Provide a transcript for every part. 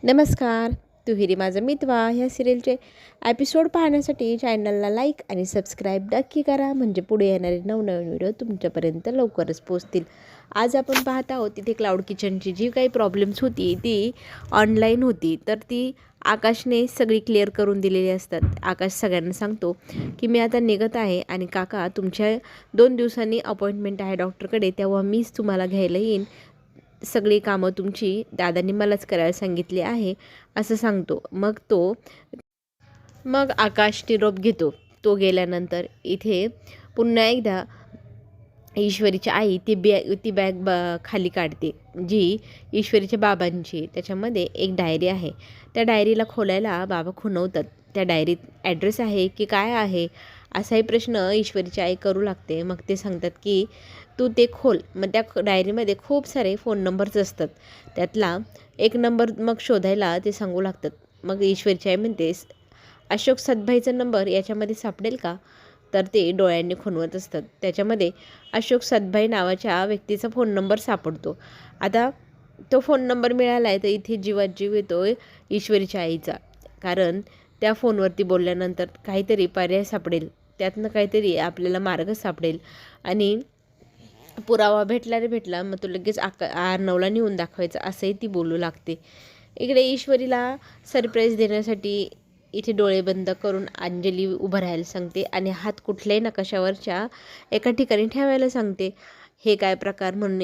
नमस्कार. दुहेरी माझा मितवा ह्या सिरियलचे एपिसोड पाहण्यासाठी चॅनलला लाईक आणि सबस्क्राईब नक्की करा, म्हणजे पुढे येणारे नवनवीन व्हिडिओ तुमच्यापर्यंत लवकरच पोहोचतील. आज आपण पाहत आहोत तिथे क्लाउड किचनची जी काही प्रॉब्लेम्स होती ती ऑनलाईन होती, तर ती आकाशने सगळी क्लिअर करून दिलेली असतात. आकाश सगळ्यांना सांगतो की मी आता निघत आहे आणि काका तुमच्या 2 दिवसांनी अपॉइंटमेंट आहे डॉक्टरकडे, तेव्हा मीच तुम्हाला घ्यायला येईन. सगळी कामं तुमची दादांनी मलाच करायला सांगितली आहे असं सांगतो. मग आकाश निरोप घेतो. तो गेल्यानंतर इथे पुन्हा एकदा ईश्वरीची आई ती बॅग खाली काढते, जी ईश्वरीच्या बाबांची. त्याच्यामध्ये एक डायरी आहे. त्या डायरीला खोलायला बाबा खुणवतात. त्या डायरीत ॲड्रेस आहे की काय आहे असाही प्रश्न ईश्वरीची आई करू लागते. मग ते सांगतात की तू ते खोल. मग त्या डायरीमध्ये खूप सारे फोन नंबर्स असतात. त्यातला एक नंबर मग शोधायला ते सांगू लागतात. मग ईश्वरीची आई म्हणते, अशोक सदभाईचा नंबर याच्यामध्ये सापडेल का? तर ते डोळ्यांनी खुणवत असतात. त्याच्यामध्ये अशोक सदभाई नावाच्या व्यक्तीचा फोन नंबर सापडतो. आता तो फोन नंबर मिळाला आहे तर इथे जीवात जीव येतो ईश्वरीच्या आईचा, कारण त्या फोनवरती बोलल्यानंतर काहीतरी पर्याय सापडेल, त्यातनं काहीतरी आपल्याला मार्ग सापडेल आणि पुरावा भेटला रे भेटला, मग तो लगेच आर्नवला नेऊन दाखवायचा असंही ती बोलू लागते. इकडे ईश्वरीला सरप्राईज देण्यासाठी इथे डोळे बंद करून अंजली उभं राहायला सांगते आणि हात कुठल्याही नकाशावरच्या एका ठिकाणी ठेवायला सांगते. हे काय प्रकार म्हणून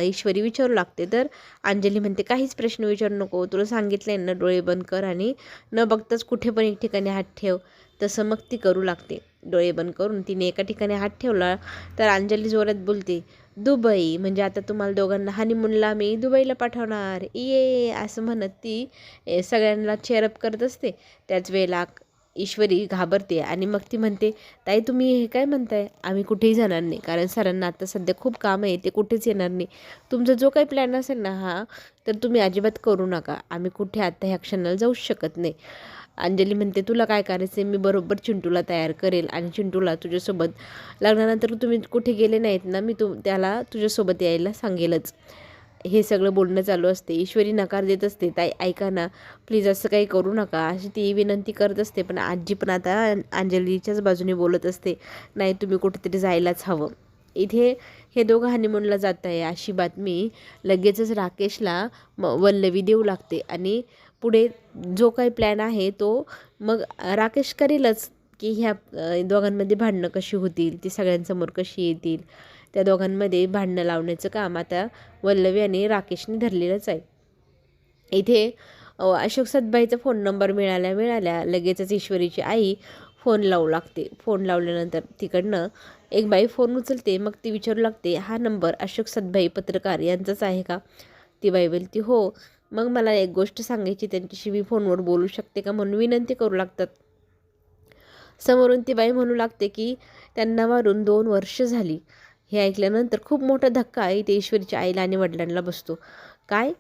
ईश्वरी विचारू लागते, तर अंजली म्हणते काहीच प्रश्न विचारू नको, तुला सांगितलं ना डोळे बंद कर आणि न बघताच कुठे पण एक ठिकाणी हात ठेव. तसं मग ती करू लागते. डोळे बंद करून तिने एका ठिकाणी हात ठेवला तर अंजली जोरात बोलते, दुबई, म्हणजे आता तुम्हाला दोघांना हनीमूनला मी दुबईला पाठवणार, ये असं म्हणत ती सगळ्यांना चेअरअप करत असते. त्याच वेळेला ईश्वरी घाबरते आणि मग ती म्हणते, ताई तुम्ही हे काय म्हणताय? आम्ही कुठेही जाणार नाही, कारण सरांना आता सध्या खूप काम आहे, ते कुठेच येणार नाही. तुमचा जो काही प्लॅन असेल ना हा, तर तुम्ही अजिबात करू नका. आम्ही कुठे आता ह्या क्षणाला जाऊच शकत नाही. अंजली म्हणते, तुला काय करायचं मी बरोबर चिंटूला तयार करेल आणि चिंटूला तुझ्यासोबत लग्नानंतर तुम्ही कुठे गेले नाहीत ना, मी त्याला तुझ्यासोबत यायला सांगेलच. हे सगळं बोलणं चालू असते. ईश्वरी नकार देत असते, ताई ऐका ना प्लीज, असं काही करू नका अशी ती विनंती करत असते. पण आजी पण आता अंजलीच्याच बाजूने बोलत असते, नाही तुम्ही कुठेतरी जायलाच हवं. इथे हे दोघं हनीमूनला जात आहे अशी बातमी लगेचच राकेशला वल्लवी देऊ लागते आणि पुढे जो काही प्लॅन आहे तो मग राकेश करेलच, की ह्या दोघांमध्ये भांडणं कशी होतील, ती सगळ्यांसमोर कशी येतील. त्या दोघांमध्ये भांडणं लावण्याचं काम आता वल्लवी आणि राकेशने धरलेलंच आहे. इथे अशोक सदभाईचा फोन नंबर मिळाल्या लगेचच ईश्वरीची आई फोन लावू लागते. फोन लावल्यानंतर तिकडनं एक बाई फोन उचलते. मग ती विचारू लागते, हा नंबर अशोक सदभाई पत्रकार यांचाच आहे का? ती बाई बोलते, हो. मग मला एक गोष्ट सांगायची, त्यांच्याशी मी फोनवर बोलू शकते का म्हणून विनंती करू लागतात. समोरून ती बाई म्हणू लागते की त्यांना मारून 2 वर्ष झाली. हे ऐकल्यानंतर खूप मोठा धक्का इथे ईश्वरीच्या आईला आणि वडिलांना बसतो. काय?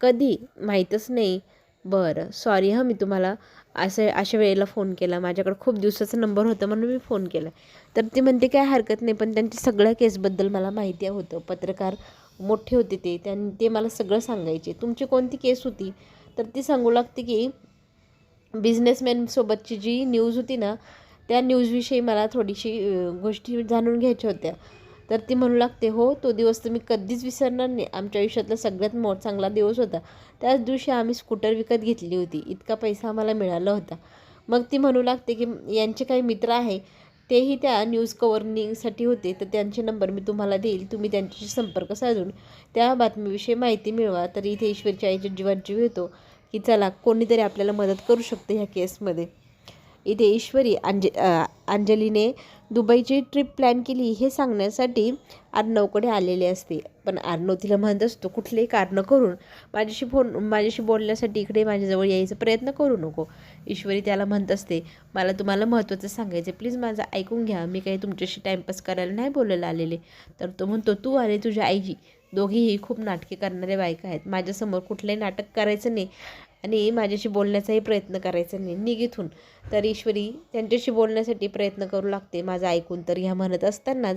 कधी? माहीतच नाही. बरं, सॉरी मी तुम्हाला अशा वेळेला फोन केला, माझ्याकडे खूप दिवसाचा नंबर होता म्हणून मी फोन केला. तर ती म्हणते काय हरकत नाही, पण त्यांच्या सगळ्या केसबद्दल मला माहिती होतं. पत्रकार मोठे होते ते मला सगळं सांगायचे. तुमची कोणती केस होती? तर ती सांगू लागते की बिझनेसमॅनसोबतची जी न्यूज होती ना, त्या न्यूजविषयी मला थोडीशी गोष्टी जाणून घ्यायच्या होत्या. तर ती म्हणू लागते, हो तो दिवस तर मी कधीच विसरणार नाही. आमच्या आयुष्यातला सगळ्यात चांगला दिवस होता. त्याच दिवशी आम्ही स्कूटर विकत घेतली होती. इतका पैसा आम्हाला मिळाला होता. मग ती म्हणू लागते की यांचे काही मित्र आहे, तेही त्या न्यूज कव्हरिंगसाठी होते, तर त्यांचे नंबर मी तुम्हाला देईल. तुम्ही त्यांच्याशी संपर्क साधून त्या बातमीविषयी माहिती मिळवा. तर इथे ईश्वरच्या आईच्या जीवात जीव येतो की चला कोणीतरी आपल्याला मदत करू शकते ह्या केसमध्ये. इथे ईश्वरी अंजलीने दुबईची ट्रिप प्लॅन केली हे सांगण्यासाठी अर्णवकडे आलेले असते. पण अर्णव तिला म्हणत असतो, कुठलेही कारणं करून माझ्याशी बोलण्यासाठी इकडे माझ्याजवळ यायचा प्रयत्न करू नको. ईश्वरी त्याला म्हणत असते, मला तुम्हाला महत्त्वाचं सांगायचं, प्लीज माझं ऐकून घ्या. मी काही तुमच्याशी टाईमपास करायला नाही बोलायला आलेले. तर तो म्हणतो, तू आणि तुझ्या आईची दोघीही खूप नाटके करणाऱ्या बायका आहेत. माझ्यासमोर कुठलंही नाटक करायचं नाही आणि माझ्याशी बोलण्याचाही प्रयत्न करायचा नाही, निघ इथून. तर ईश्वरी त्यांच्याशी बोलण्यासाठी प्रयत्न करू लागते. माझं ऐकून तर ह्या म्हणत असतानाच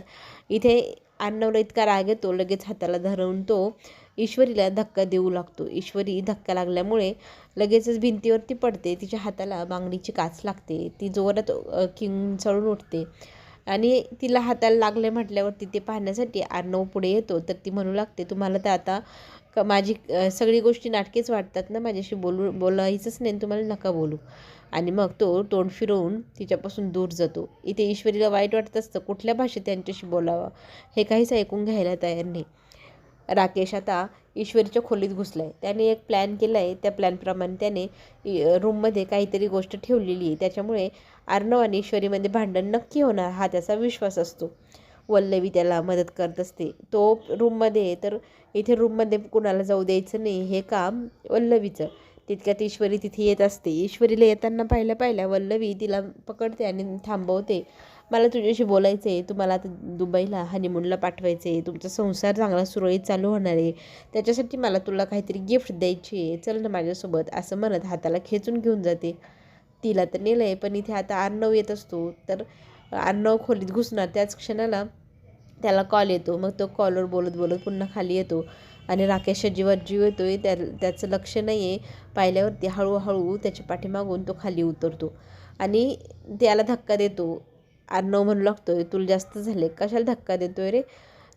इथे अर्णवला इतका राग येतो, लगेच हाताला धरून तो ईश्वरीला धक्का देऊ लागतो. ईश्वरी धक्का लागल्यामुळे लगेचच भिंतीवरती पडते. तिच्या हाताला बांगडीची काच लागते. ती जोरात किंचाळून उठते आणि तिला हाताला लागले म्हटल्यावरती ते पाहण्यासाठी अर्णव पुढे येतो. तर ती म्हणू लागते, तुम्हाला तर आता माझी सगळी गोष्टी नाटकेच वाटतात ना, माझ्याशी बोलायचंच नाही, तुम्हाला नका बोलू. आणि मग तो तोंड फिरवून तिच्यापासून दूर जातो. इथे ईश्वरीला वाईट वाटत असतं, कुठल्या भाषेत त्यांच्याशी बोलावं हे काहीच ऐकून घ्यायला तयार नाही. राकेश आता ईश्वरीच्या खोलीत घुसला आहे. त्याने एक प्लॅन केला आहे. त्या प्लॅनप्रमाणे त्याने रूममध्ये काहीतरी गोष्ट ठेवलेली आहे. त्याच्यामुळे अर्णव आणि ईश्वरीमध्ये भांडण नक्की होणार हा त्याचा विश्वास असतो. वल्लवी त्याला मदत करत असते. तो रूममध्ये तर इथे रूममध्ये कुणाला जाऊ द्यायचं नाही हे काम वल्लवीचं. तितक्यात ईश्वरी तिथे येत असते. ईश्वरीला येताना पाहिल्या वल्लवी तिला पकडते आणि थांबवते. मला तुझ्याशी बोलायचं आहे. तुम्हाला आता दुबईला हनीमूनला पाठवायचं आहे. तुमचा संसार चांगला सुरळीत चालू होणार आहे. त्याच्यासाठी मला तुला काहीतरी गिफ्ट द्यायची आहे. चल ना माझ्यासोबत असं म्हणत हाताला खेचून घेऊन जाते. तिला तर नेलं आहे, पण इथे आता अर्णव येत असतो. तर अर्णव खोलीत घुसणार त्याच क्षणाला त्याला कॉल येतो. मग तो कॉलवर बोलत बोलत पुन्हा खाली येतो आणि राकेशच्या जीवात जीव येतो आहे. त्याचं लक्ष नाही आहे. पाहिल्यावरती हळूहळू त्याच्या पाठीमागून तो खाली उतरतो आणि त्याला धक्का देतो. अर्णव म्हणू लागतोय, तुला जास्त झाले, कशाला धक्का देतोय रे?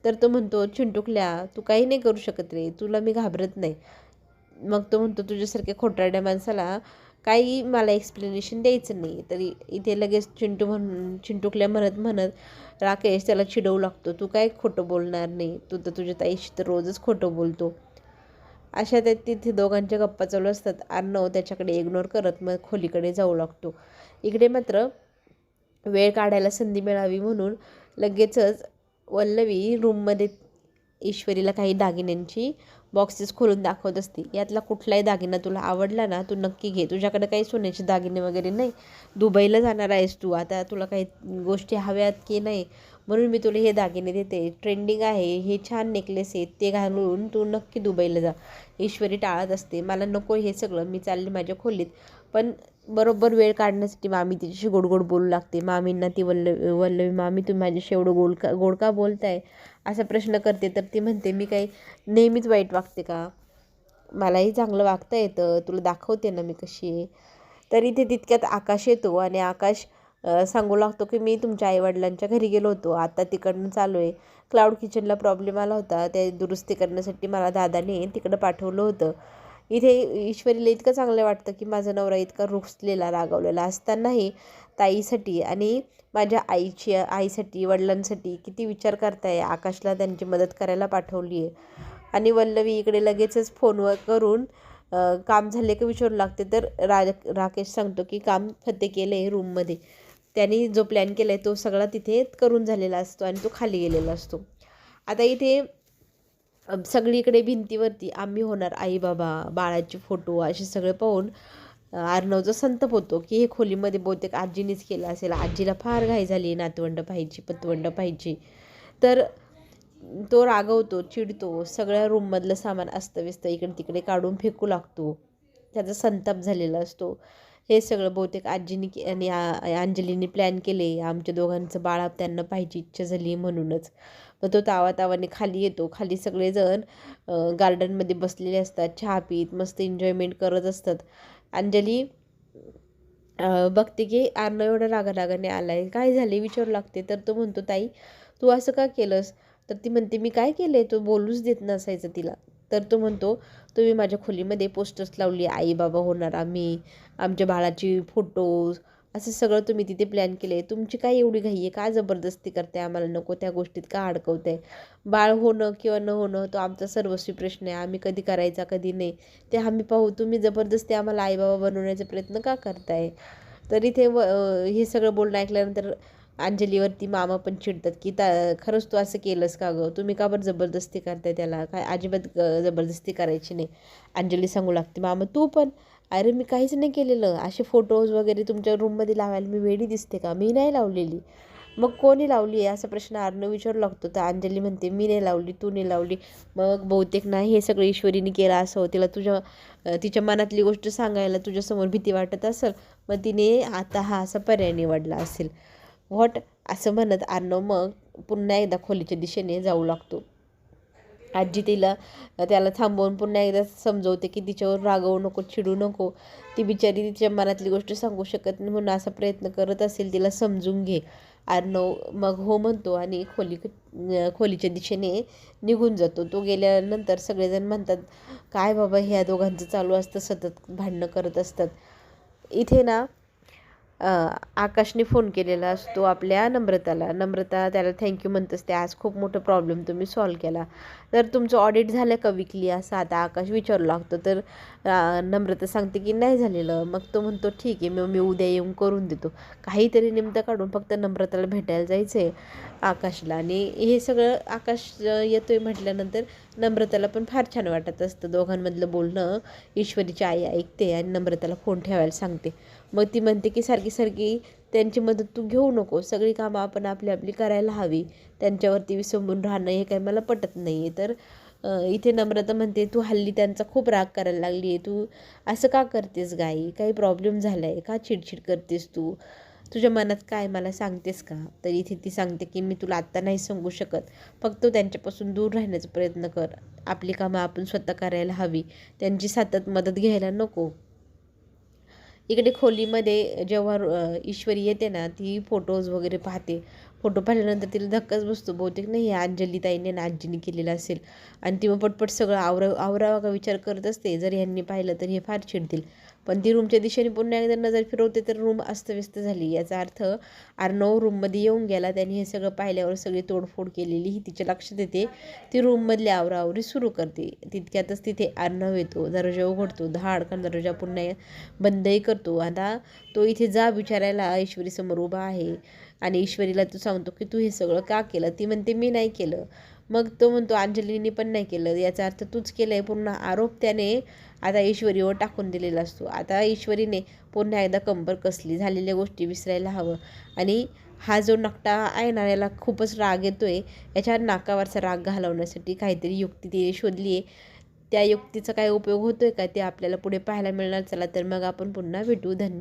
तर तो म्हणतो, चिंटुकल्या तू काही नाही करू शकत रे, तुला मी घाबरत नाही. मग तो म्हणतो, तुझ्यासारख्या खोटारड्या माणसाला काही मला एक्सप्लेनेशन द्यायचं नाही. तरी इथे लगेच चिंटुकल्या म्हणत राकेश त्याला चिडवू लागतो, तू काय खोटं बोलणार नाही, तू तर तुझ्या ताईशी तर रोजच खोटं बोलतो. अशा तिथे दोघांच्या गप्पा चालू असतात. अर्णव त्याच्याकडे इग्नोर करत मग खोलीकडे जाऊ लागतो. इकडे मात्र वेळ काढायला संधी मिळावी म्हणून लगेचच वल्लवी रूममध्ये ईश्वरीला काही दागिन्यांची बॉक्सेस खोलून दाखवत असते. यातला कुठलाही दागिना तुला आवडला ना, तू नक्की घे. तुझ्याकडे काही सोन्याचे दागिने वगैरे नाही, दुबईला जाणार आहेस तू, आता तुला काही गोष्टी हव्यात की नाही, म्हणून मी तुला हे दागिने देते. ट्रेंडिंग आहे, हे छान नेकलेस आहेत, ते घालून तू नक्की दुबईला जा. ईश्वरी टाळत असते, मला नको हे सगळं, मी चालले माझ्या खोलीत. पण बरोबर वेळ काढण्यासाठी मामी तिच्याशी गोड बोलू लागते. मामींना ती वल्लवी मामी तुम्ही माझ्याशी एवढं गोड का बोलताय असा प्रश्न करते. तर ती म्हणते, मी काही नेहमीच वाईट वागते का? मलाही चांगलं वागता येतं, तुला दाखवते ना मी कशी आहे. तर इथे तितक्यात आकाश येतो आणि आकाश सांगू लागतो की मी तुमच्या आईवडिलांच्या घरी गेलो होतो, आता तिकडनं चालू आहे. क्लाउड किचनला प्रॉब्लेम आला होता, ते दुरुस्ती करण्यासाठी मला दादाने तिकडं पाठवलं होतं. इथे ईश्वरीला इतकं चांगलं वाटतं की माझा नवरा इतका रुसलेला रागावलेला असतानाही ताईसाठी आणि माझ्या आईसाठी वडिलांसाठी किती विचार करताय. आकाशला त्यांची मदत करायला पाठवली आहे. आणि वल्लवी इकडे लगेचच फोनवर करून काम झाले का विचारू लागते. तर राकेश सांगतो की काम फते केलं आहे रूममध्ये. त्यांनी जो प्लॅन केला आहे तो सगळा तिथे करून झालेला असतो आणि तो खाली गेलेला असतो. आता इथे सगळीकडे भिंतीवरती आम्ही होणार आई बाबा, बाळाचे फोटो असे सगळे पाहून अर्णवचा संताप होतो की हे खोलीमध्ये बहुतेक आजीनीच केलं असेल. आजीला फार घाई झाली नातवंड पाहिजे, पतवंड पाहिजे. तर तो रागवतो, चिडतो, सगळ्या रूममधलं सामान अस्तव्यस्त इकडे तिकडे काढून फेकू लागतो. त्याचा संताप झालेला असतो. हे सगळं बहुतेक आजीनी आणि अंजलीने प्लॅन केले. आमच्या दोघांचं बाळा त्यांना पाहिजे इच्छा झाली म्हणूनच. मग तो तावातावाने खाली येतो. खाली सगळेजण गार्डनमध्ये बसलेले असतात, चहा पीत मस्त एन्जॉयमेंट करत असतात. अंजली बघते की अर्णव एवढा रागाने आला आहे, काय झाले विचारू लागते. तर तो म्हणतो, ताई तू असं का केलंस? तर ती म्हणते, मी काय केलं आहे? तो बोलूच देत नसायचं तिला. तर तो म्हणतो, तुम्ही माझ्या खोलीमध्ये पोस्टर्स लावली, आई बाबा होणार आम्ही, आमच्या बाळाची फोटोज, असं सगळं तुम्ही तिथे प्लॅन केले. तुमची काय एवढी घाई आहे? का जबरदस्ती करते? आम्हाला नको त्या गोष्टीत का अडकवते? बाळ होणं किंवा न होणं तो आमचा सर्वस्वी प्रश्न आहे. आम्ही कधी करायचा कधी नाही ते आम्ही पाहू. तुम्ही जबरदस्ती आम्हाला आईबाबा बनवण्याचा प्रयत्न का करताय? तर इथे हे सगळं बोलणं ऐकल्यानंतर अंजलीवरती मामा पण चिडतात की खरंच तू असं केलंस का गं? तुम्ही का बरं जबरदस्ती करताय त्याला? काय अजिबात जबरदस्ती करायची नाही. अंजली सांगू लागते, मामा तू पण, अरे मी काहीच नाही केलेलं. असे फोटोज वगैरे तुमच्या रूममध्ये लावायला मी वेडी दिसते का? मी नाही लावलेली. मग कोणी लावली आहे असा प्रश्न अर्णव विचारू लागतो. तर अंजली म्हणते, मी नाही लावली, तू नाही लावली. मग बहुतेक नाही हे सगळं ईश्वरीने केलं असं तिला तिच्या मनातली गोष्ट सांगायला तुझ्यासमोर भीती वाटत असेल, मग तिने आता हा असा पर्याय निवडला असेल. व्हॉट असं म्हणत अर्णव मग पुन्हा एकदा खोलीच्या दिशेने जाऊ लागतो. आजी त्याला थांबवून पुन्हा एकदा समजवते की तिच्यावर रागवू नको, चिडू नको. ती बिचारी तिच्या मनातली गोष्ट सांगू शकत नाही म्हणून असा प्रयत्न करत असेल, तिला समजून घे. अर्णव मग हो म्हणतो आणि खोलीच्या दिशेने निघून जातो. तो गेल्यानंतर सगळेजण म्हणतात, काय बाबा ह्या दोघांचं चालू असतं, सतत भांडणं करत असतात. इथे ना आकाशने फोन केलेला असतो आपल्या नम्रता त्याला थँक्यू म्हणत असते, आज खूप मोठं प्रॉब्लेम तुम्ही सॉल्व केला. तर तुमचं ऑडिट झालं का विकली, असं आता आकाश विचारू लागतो. तर नम्रता सांगते की नाही झालेलं. मग तो म्हणतो ठीक आहे, मग मी उद्या येऊन करून देतो. काहीतरी निमित्त काढून फक्त नम्रताला भेटायला जायचं आहे आकाशला. आणि हे सगळं आकाश येतोय म्हटल्यानंतर नम्रताला पण फार छान वाटत असतं. दोघांमधलं बोलणं ईश्वरीची आई ऐकते आणि नम्रताला फोन ठेवायला सांगते. मग ती म्हणते की सारखी त्यांची मदत तू घेऊ नको, सगळी कामं आपण आपली करायला हवी, त्यांच्यावरती विसंबून राहणं हे काही मला पटत नाही आहे. तर इथे नम्रता म्हणते, तू हल्ली त्यांचा खूप राग करायला लागली आहे, तू असं का करतेस गाई, काही प्रॉब्लेम झाला आहे का, चिडचिड करतेस तू, तुझ्या मनात काय मला सांगतेस का. तर इथे ती सांगते की मी तुला आत्ता नाही सांगू शकत, फक्त त्यांच्यापासून दूर राहण्याचा प्रयत्न कर, आपली कामं आपण स्वतः करायला हवी, त्यांची सतत मदत घ्यायला नको. इकडे खोलीमध्ये जेव्हा ईश्वरी येते ना, ती फोटोज वगैरे पाहते. फोटो पाहिल्यानंतर तिला धक्काच बसतो, बहुतेक नाही हे अंजली ताईने ना आजीने केलेलं असेल. आणि ती मग पटपट सगळं आवरावा का विचार करत असते, जर ह्यांनी पाहिलं तर हे फार चिडतील. पण ती रूमच्या दिशेने पुन्हा एकदा नजर फिरवते तर रूम अस्तव्यस्त झाली. याचा अर्थ अर्णव रूममध्ये येऊन गेला. त्यांनी हे सगळं पाहिल्यावर सगळी तोडफोड केलेली ही तिच्या लक्षात येते. ती रूममधली आवराआवरी सुरू करते. तितक्यातच तिथे अर्णव येतो, दरवाजा उघडतो, धाडकन दरवाजा पुन्हा बंदही करतो. आता तो इथे जा विचारायला ईश्वरीसमोर उभा आहे आणि ईश्वरीला तो सांगतो की तू हे सगळं का केलं. ती म्हणते मी नाही केलं. मग तो म्हणतो अंजलीने पण नाही केलं. याचा अर्थ तूच केलं आहे. पूर्ण आरोप त्याने आता ईश्वरीवर टाकून दिलेला असतो. आता ईश्वरीने पुन्हा एकदा कंबर कसली, झालेल्या गोष्टी विसरायला हवं. आणि हा जो नकटा आहे ना, याला खूपच राग येतो आहे. याच्या नाकावरचा राग घालवण्यासाठी काहीतरी युक्ती ते शोधली आहे. त्या युक्तीचा काय उपयोग होतो आहे का ते आपल्याला पुढे पाहायला मिळणार. चला तर मग आपण पुन्हा भेटू. धन्यवाद.